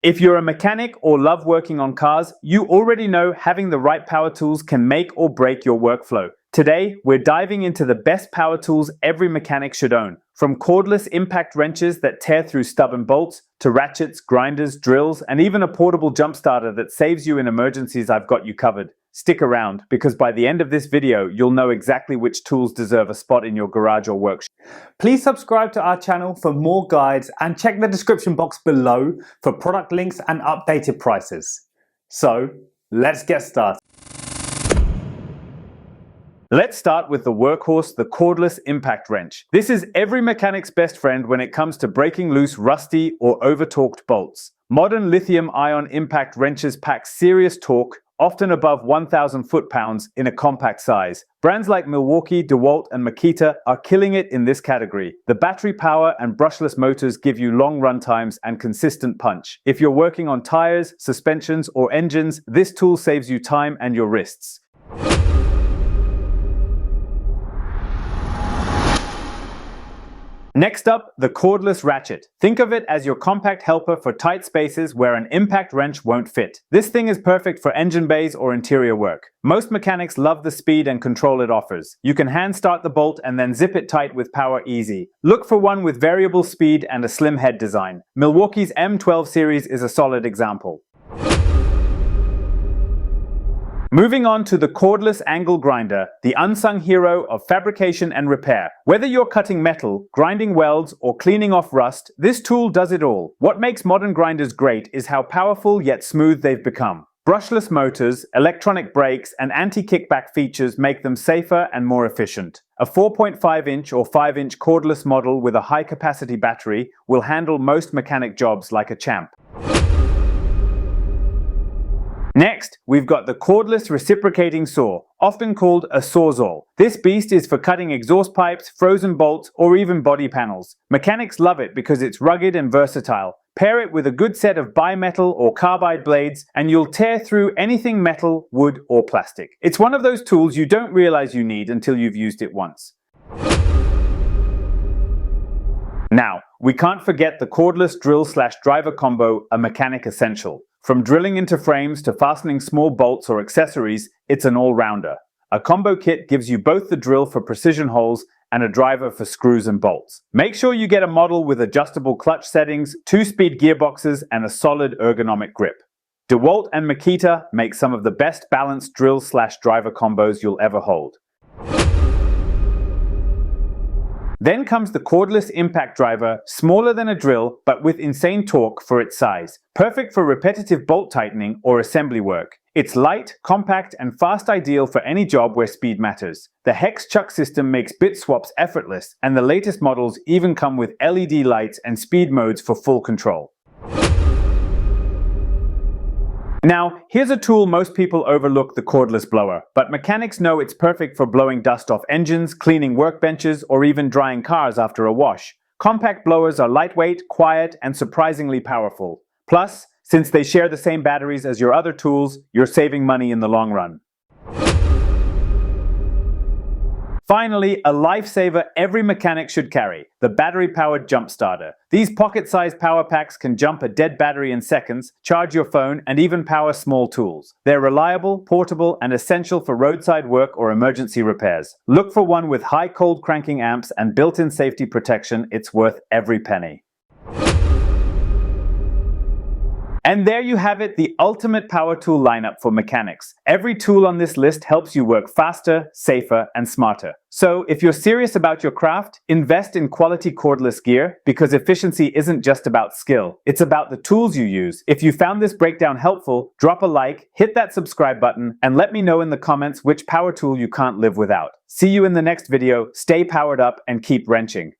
If you're a mechanic or love working on cars, you already know having the right power tools can make or break your workflow. Today, we're diving into the best power tools every mechanic should own. From cordless impact wrenches that tear through stubborn bolts, to ratchets, grinders, drills, and even a portable jump starter that saves you in emergencies, I've got you covered. Stick around, because by the end of this video, you'll know exactly which tools deserve a spot in your garage or workshop. Please subscribe to our channel for more guides and check the description box below for product links and updated prices. So, let's get started. Let's start with the workhorse, the cordless impact wrench. This is every mechanic's best friend when it comes to breaking loose rusty or over-torqued bolts. Modern lithium-ion impact wrenches pack serious torque, often above 1,000 foot-pounds in a compact size. Brands like Milwaukee, DeWalt, and Makita are killing it in this category. The battery power and brushless motors give you long run times and consistent punch. If you're working on tires, suspensions, or engines, this tool saves you time and your wrists. Next up, the cordless ratchet. Think of it as your compact helper for tight spaces where an impact wrench won't fit. This thing is perfect for engine bays or interior work. Most mechanics love the speed and control it offers. You can hand start the bolt and then zip it tight with power easy. Look for one with variable speed and a slim head design. Milwaukee's M12 series is a solid example. Moving on to the cordless angle grinder, the unsung hero of fabrication and repair. Whether you're cutting metal, grinding welds, or cleaning off rust, this tool does it all. What makes modern grinders great is how powerful yet smooth they've become. Brushless motors, electronic brakes, and anti-kickback features make them safer and more efficient. A 4.5-inch or 5-inch cordless model with a high-capacity battery will handle most mechanic jobs like a champ. Next, we've got the cordless reciprocating saw, often called a sawzall. This beast is for cutting exhaust pipes, frozen bolts, or even body panels. Mechanics love it because it's rugged and versatile. Pair it with a good set of bimetal or carbide blades, and you'll tear through anything metal, wood, or plastic. It's one of those tools you don't realize you need until you've used it once. Now, we can't forget the cordless drill/driver combo, a mechanic essential. From drilling into frames to fastening small bolts or accessories, it's an all-rounder. A combo kit gives you both the drill for precision holes and a driver for screws and bolts. Make sure you get a model with adjustable clutch settings, 2-speed gearboxes, and a solid ergonomic grip. DeWalt and Makita make some of the best balanced drill/driver combos you'll ever hold. Then comes the cordless impact driver, smaller than a drill, but with insane torque for its size. Perfect for repetitive bolt tightening or assembly work. It's light, compact, and fast, ideal for any job where speed matters. The Hex Chuck system makes bit swaps effortless, and the latest models even come with LED lights and speed modes for full control. Now, here's a tool most people overlook, the cordless blower, but mechanics know it's perfect for blowing dust off engines, cleaning workbenches, or even drying cars after a wash. Compact blowers are lightweight, quiet, and surprisingly powerful. Plus, since they share the same batteries as your other tools, you're saving money in the long run. Finally, a lifesaver every mechanic should carry, the battery-powered jump starter. These pocket-sized power packs can jump a dead battery in seconds, charge your phone, and even power small tools. They're reliable, portable, and essential for roadside work or emergency repairs. Look for one with high cold cranking amps and built-in safety protection. It's worth every penny. And there you have it, the ultimate power tool lineup for mechanics. Every tool on this list helps you work faster, safer, and smarter. So if you're serious about your craft, invest in quality cordless gear, because efficiency isn't just about skill, it's about the tools you use. If you found this breakdown helpful, drop a like, hit that subscribe button, and let me know in the comments which power tool you can't live without. See you in the next video, stay powered up, and keep wrenching.